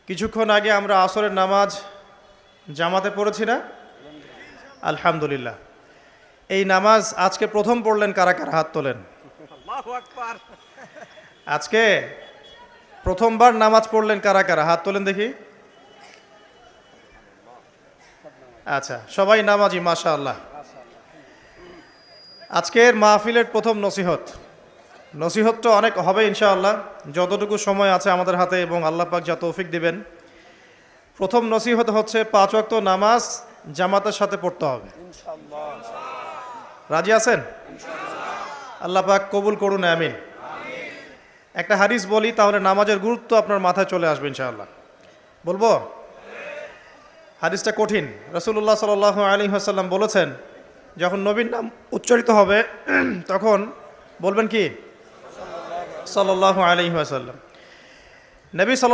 কিছুক্ষণ আগে আমরা আসরের নামাজ জামাতে পড়েছি না? আলহামদুলিল্লাহ। এই নামাজ আজকে প্রথম পড়লেন কারা কারা? হাত তোলেন। আজকে প্রথমবার নামাজ পড়লেন কারা কারা? হাত তোলেন দেখি। আচ্ছা, সবাই নামাজি, মাশাআল্লাহ। আজকের মাহফিলের প্রথম নসিহতটা অনেক হবে ইনশাআল্লাহ, যতটুকু সময় আছে আমাদের হাতে এবং আল্লাহ পাক যা তৌফিক দিবেন। প্রথম নসিহত হচ্ছে 5 ওয়াক্ত নামাজ জামাতের সাথে পড়তে হবে। রাজি আছেন? আল্লাহ পাক কবুল করুন, আমিন। একটা হাদিস বলি, তাহলে নামাজের গুরুত্ব আপনার মাথায় চলে আসবে ইনশাআল্লাহ। বলবো? হাদিসটা কঠিন। রাসূলুল্লাহ সাল্লাল্লাহু আলাইহি ওয়াসাল্লাম বলেছেন, যখন নবীর নাম উচ্চারিত হবে তখন বলবেন কি? সাল্লাল্লাহু আলাইহি ওয়াসাল্লাম। নবী